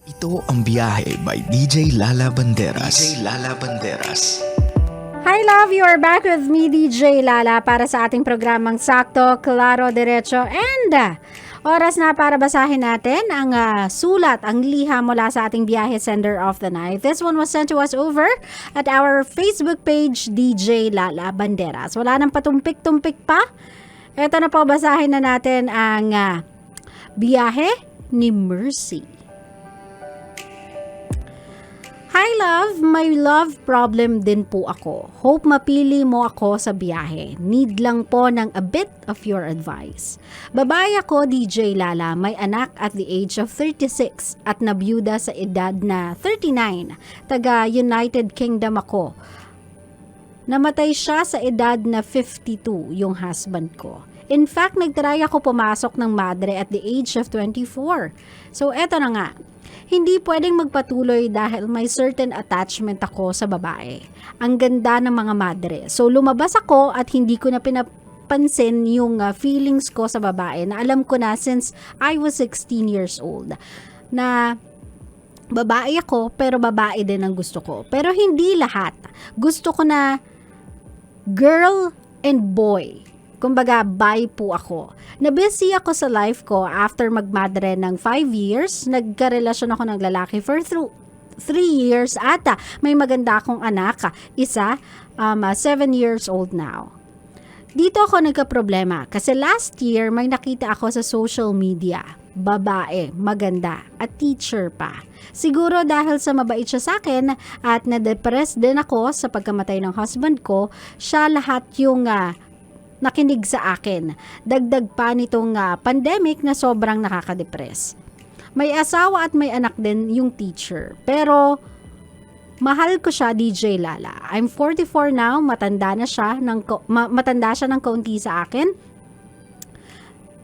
Ito ang Biyahe by DJ Lala Banderas. DJ Lala Banderas. Hi love, you are back with me DJ Lala para sa ating programang Sakto, Klaro, Diretso and oras na para basahin natin ang sulat, ang liha mula sa ating Byahe Sender of the Night. This one was sent to us over at our Facebook page DJ Lala Banderas. Wala nang patumpik-tumpik pa. Ito na po, basahin na natin ang biyahe ni Mercy. Hi love, may love problem din po ako. Hope mapili mo ako sa biyahe. Need lang po ng a bit of your advice. Babae ako, DJ Lala, may anak at the age of 36 at nabiyuda sa edad na 39. Taga United Kingdom ako. Namatay siya sa edad na 52, yung husband ko. In fact, nagtry ako pumasok ng madre at the age of 24. So eto na nga. Hindi pwedeng magpatuloy dahil may certain attachment ako sa babae. Ang ganda ng mga madre. So lumabas ako at hindi ko na pinapansin yung feelings ko sa babae na alam ko na since I was 16 years old. Na babae ako pero babae din ang gusto ko. Pero hindi lahat. Gusto ko na girl and boy. Kumbaga, bi po ako. Nabusy ako sa life ko after magmadre ng 5 years. Nagkarelasyon ako ng lalaki for 3 years at may maganda akong anak. Isa, 7 years old now. Dito ako nagka-problema kasi last year may nakita ako sa social media. Babae, maganda, at teacher pa. Siguro dahil sa mabait siya sa akin at na-depressed din ako sa pagkamatay ng husband ko, siya lahat yung nakinig sa akin. Dagdag pa nitong pandemic na sobrang nakaka-depress. May asawa at may anak din yung teacher. Pero mahal ko siya, DJ Lala. I'm 44 now, matanda siya ng kaunti sa akin.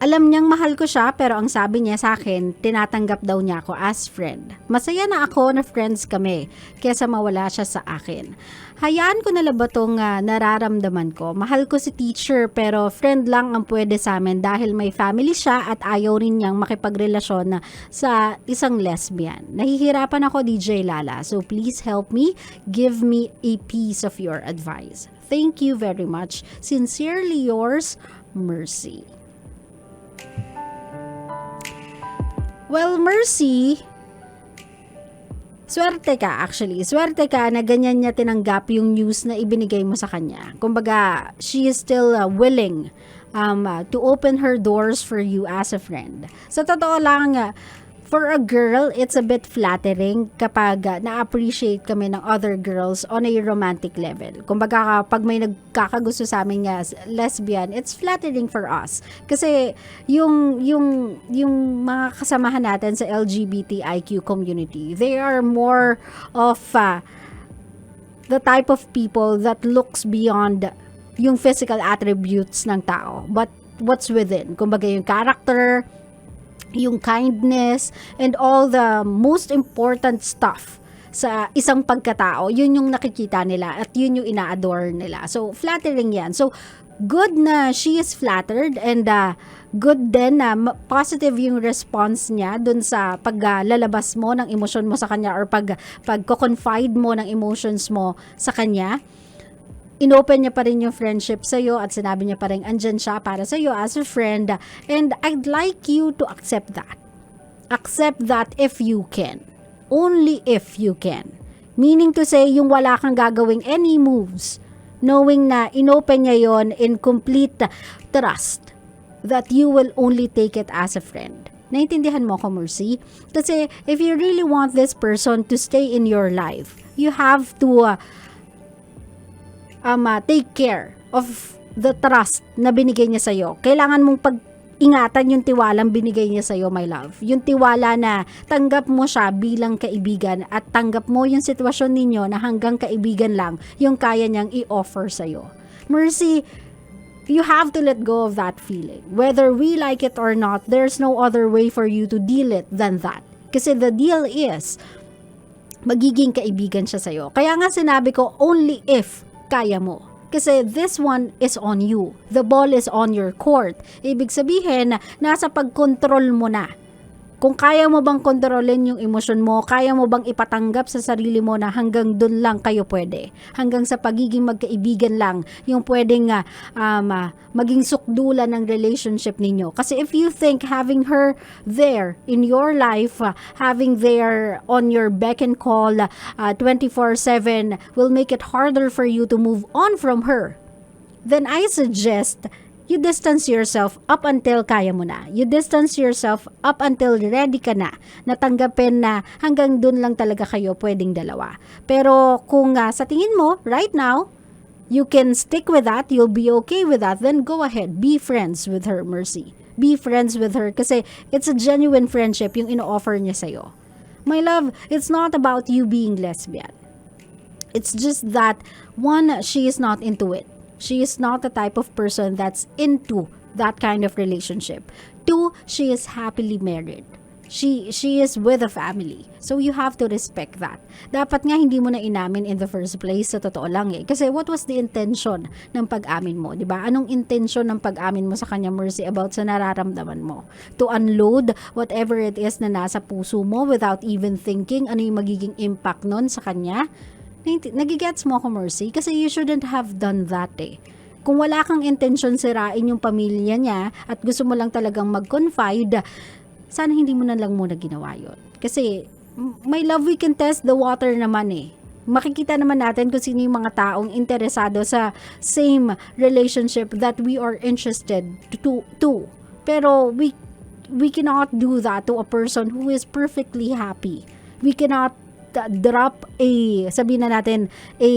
Alam niyang mahal ko siya pero ang sabi niya sa akin, tinatanggap daw niya ako as friend. Masaya na ako na friends kami kesa mawala siya sa akin. Hayaan ko na ba itong nararamdaman ko. Mahal ko si teacher pero friend lang ang pwede sa amin dahil may family siya at ayaw rin niyang makipagrelasyon sa isang lesbian. Nahihirapan ako, DJ Lala, so please help me. Give me a piece of your advice. Thank you very much. Sincerely yours, Mercy. Well, Mercy, swerte ka actually. Swerte ka na ganyan niya tinanggap yung news na ibinigay mo sa kanya. Kumbaga, she is still willing to open her doors for you as a friend. Sa totoo lang, for a girl, it's a bit flattering kapag na-appreciate kami ng other girls on a romantic level. Kumbaga, kapag may nagkakagusto sa amin nga lesbian, it's flattering for us. Kasi yung mga kasamahan natin sa LGBTIQ community, they are more of the type of people that looks beyond yung physical attributes ng tao, but what's within. Kumbaga, yung character, yung kindness, and all the most important stuff sa isang pagkatao, yun yung nakikita nila at yun yung ina-adore nila. So, flattering yan. So, good na she is flattered and good din na positive yung response niya dun sa paglalabas mo ng emosyon mo sa kanya or pag-confide mo ng emotions mo sa kanya. Inopen niya pa rin yung friendship sa'yo at sinabi niya pa rin andyan siya para sa'yo as a friend, and I'd like you to accept that. Accept that if you can. Only if you can. Meaning to say, yung wala kang gagawing any moves, knowing na inopen niya yon in complete trust that you will only take it as a friend. Naintindihan mo ko, Mercy? Kasi if you really want this person to stay in your life, you have to take care of the trust na binigay niya sa'yo. Kailangan mong pag-ingatan yung tiwalang binigay niya sa'yo, my love. Yung tiwala na tanggap mo siya bilang kaibigan at tanggap mo yung sitwasyon ninyo na hanggang kaibigan lang yung kaya niyang i-offer sa'yo. Mercy, you have to let go of that feeling. Whether we like it or not, there's no other way for you to deal it than that. Kasi the deal is, magiging kaibigan siya sa'yo. Kaya nga sinabi ko, only if kaya mo. Kasi this one is on you. The ball is on your court. Ibig sabihin, nasa pagkontrol mo na Kung kaya mo bang kontrolin yung emosyon mo, kaya mo bang ipatanggap sa sarili mo na hanggang dun lang kayo pwede. Hanggang sa pagiging magkaibigan lang yung pwedeng maging sukdulan ng relationship ninyo. Kasi if you think having her there in your life, having there on your beck and call 24/7 will make it harder for you to move on from her, then I suggest you distance yourself up until kaya mo na. You distance yourself up until ready ka na. Natanggapin na hanggang dun lang talaga kayo pwedeng dalawa. Pero kung sa tingin mo, right now, you can stick with that, you'll be okay with that, then go ahead. Be friends with her, Mercy. Be friends with her kasi it's a genuine friendship yung ino-offer niya sa'yo. My love, it's not about you being lesbian. It's just that, one, she is not into it. She is not the type of person that's into that kind of relationship. Two, she is happily married. She is with a family. So you have to respect that. Dapat nga hindi mo na inamin in the first place, sa totoo lang eh. Kasi what was the intention ng pag-amin mo, di ba? Anong intention ng pag-amin mo sa kanya, Mercy, about sa nararamdaman mo? To unload whatever it is na nasa puso mo without even thinking ano yung magiging impact nun sa kanya? Nagigets mo ako, Mercy, kasi you shouldn't have done that eh. Kung wala kang intention sirain yung pamilya niya at gusto mo lang talagang mag-confide, sana hindi mo na lang muna ginawa yun. Kasi, my love, we can test the water naman eh. Makikita naman natin kung sino yung mga taong interesado sa same relationship that we are interested to. Pero we cannot do that to a person who is perfectly happy. We cannot drop sabihin na natin a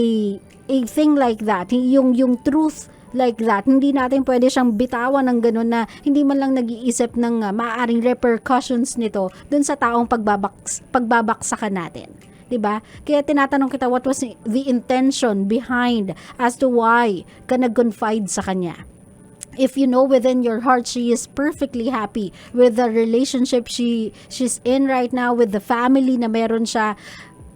thing like that, yung truth like that. Hindi natin pwede siyang bitawan ng ganun na hindi man lang nag-iisip ng maaaring repercussions nito dun sa taong pagbabaksakan natin. 'Di ba? Kaya tinatanong kita, what was the intention behind as to why ka nag-confide sa kanya? If you know within your heart she is perfectly happy with the relationship she's in right now, with the family na meron siya,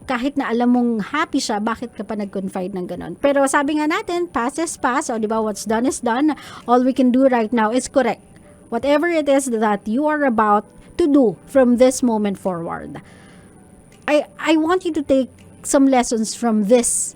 kahit na alam mong happy siya, bakit ka pa nag-confide ng ganon? Pero sabi nga natin, past is past, o diba, what's done is done. All we can do right now is correct whatever it is that you are about to do from this moment forward. I want you to take some lessons from this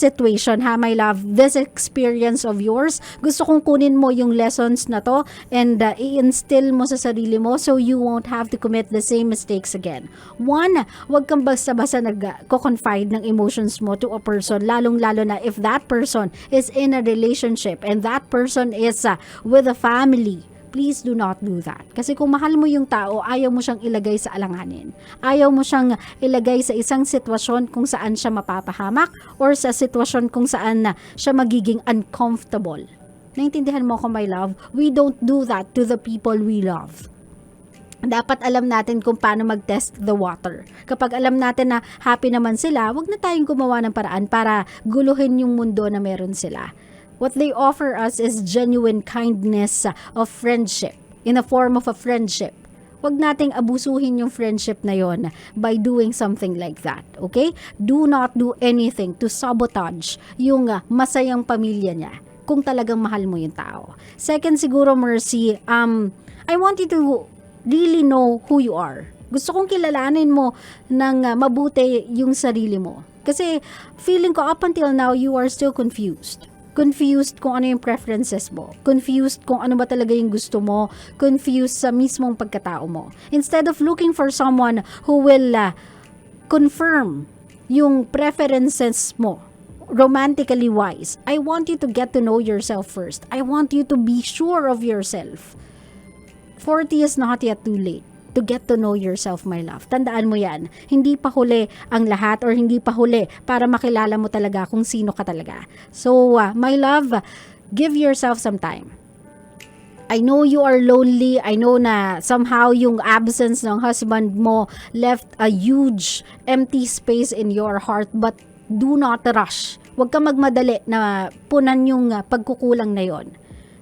situation, ha, my love, this experience of yours. Gusto kong kunin mo yung lessons na to and i-instill mo sa sarili mo so you won't have to commit the same mistakes again. One, wag kang basta-basta nag-confide ng emotions mo to a person, lalong-lalo na if that person is in a relationship and that person is with a family. Please do not do that. Kasi kung mahal mo yung tao, ayaw mo siyang ilagay sa alanganin. Ayaw mo siyang ilagay sa isang sitwasyon kung saan siya mapapahamak or sa sitwasyon kung saan siya magiging uncomfortable. Naintindihan mo ko, my love? We don't do that to the people we love. Dapat alam natin kung paano mag-test the water. Kapag alam natin na happy naman sila, wag na tayong gumawa ng paraan para guluhin yung mundo na meron sila. What they offer us is genuine kindness of friendship, in the form of a friendship. Huwag nating abusuhin yung friendship na yon by doing something like that, okay? Do not do anything to sabotage yung masayang pamilya niya kung talagang mahal mo yung tao. Second siguro, Mercy, I want you to really know who you are. Gusto kong kilalanin mo ng mabuti yung sarili mo. Kasi feeling ko up until now, you are still confused. Confused kung ano yung preferences mo. Confused kung ano ba talaga yung gusto mo. Confused sa mismong pagkatao mo. Instead of looking for someone who will confirm yung preferences mo, romantically wise, I want you to get to know yourself first. I want you to be sure of yourself. 40 is not yet too late to get to know yourself, my love. Tandaan mo yan. Hindi pa huli ang lahat or hindi pa huli para makilala mo talaga kung sino ka talaga. So, my love, give yourself some time. I know you are lonely. I know na somehow yung absence ng husband mo left a huge empty space in your heart, but do not rush. Huwag ka magmadali na punan yung pagkukulang na yon.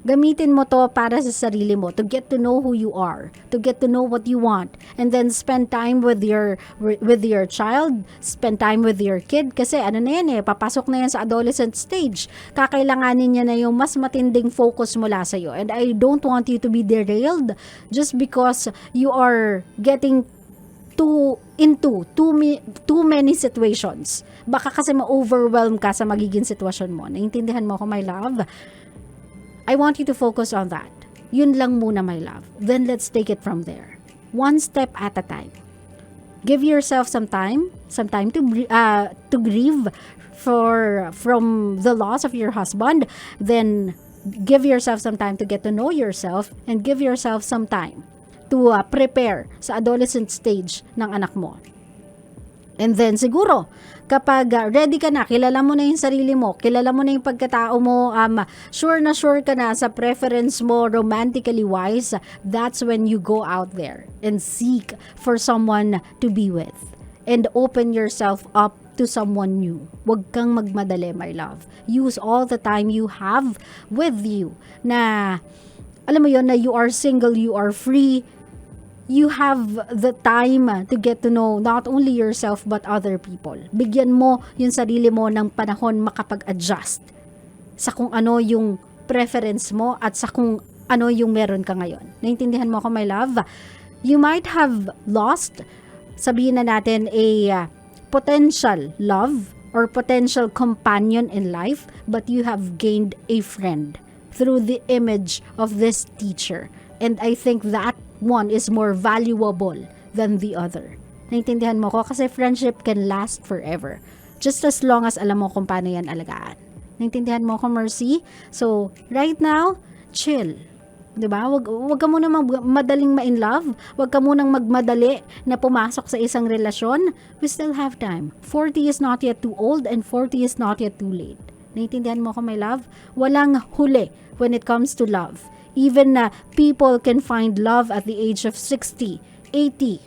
Gamitin mo to para sa sarili mo, to get to know who you are, to get to know what you want, and then spend time with your child, spend time with your kid, kasi ano na yan papasok na yan sa adolescent stage. Kakailanganin niya na yung mas matinding focus mula sa iyo. And I don't want you to be derailed just because you are getting into too many situations. Baka kasi ma-overwhelm ka sa magiging sitwasyon mo. Naintindihan mo ako, my love? I want you to focus on that. Yun lang muna, my love. Then let's take it from there. One step at a time. Give yourself some time to grieve from the loss of your husband. Then give yourself some time to get to know yourself, and give yourself some time to prepare sa adolescent stage ng anak mo. And then siguro, kapag ready ka na, kilala mo na yung sarili mo, kilala mo na yung pagkatao mo, sure ka na sa preference mo romantically wise, that's when you go out there and seek for someone to be with. And open yourself up to someone new. Huwag kang magmadali, my love. Use all the time you have with you. Na, alam mo yon, na you are single, you are free, you have the time to get to know not only yourself but other people. Bigyan mo yung sarili mo ng panahon makapag-adjust sa kung ano yung preference mo at sa kung ano yung meron ka ngayon. Naintindihan mo ako, my love? You might have lost, sabihin na natin, a potential love or potential companion in life, but you have gained a friend through the image of this teacher. And I think that one is more valuable than the other. Naintindihan mo ko? Kasi friendship can last forever. Just as long as alam mo kung paano yan alagaan. Naintindihan mo ko, Mercy? So, right now, chill. Diba? Wag ka munang madaling ma-in love. Wag ka munang magmadali na pumasok sa isang relasyon. We still have time. 40 is not yet too old and 40 is not yet too late. Naintindihan mo ko, my love? Walang huli when it comes to love. Even people can find love at the age of 60, 80.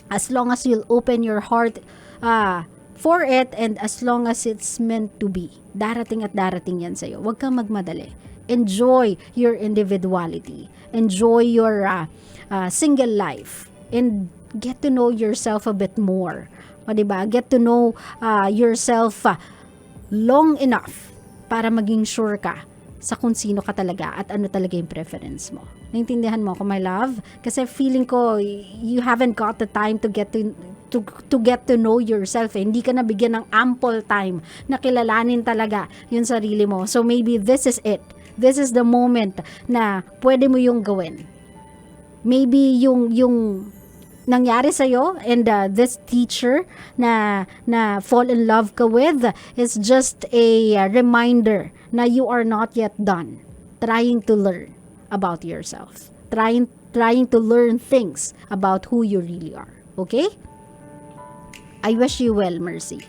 As long as you'll open your heart for it, and as long as it's meant to be. Darating at darating yan sa'yo. Huwag kang magmadali. Enjoy your individuality. Enjoy your single life. And get to know yourself a bit more. O, diba? Get to know yourself long enough para maging sure ka sa kung sino ka talaga at ano talaga yung preference mo. Naintindihan mo ako, my love? Kasi feeling ko you haven't got the time to get to know yourself. Hindi ka nabigyan ng ample time na kilalanin talaga yung sarili mo. So maybe this is it. This is the moment na pwede mo yung gawin. Maybe yung nangyari sa'yo and this teacher na fall in love ka with is just a reminder na you are not yet done trying to learn about yourself. Trying to learn things about who you really are. Okay? I wish you well, Mercy.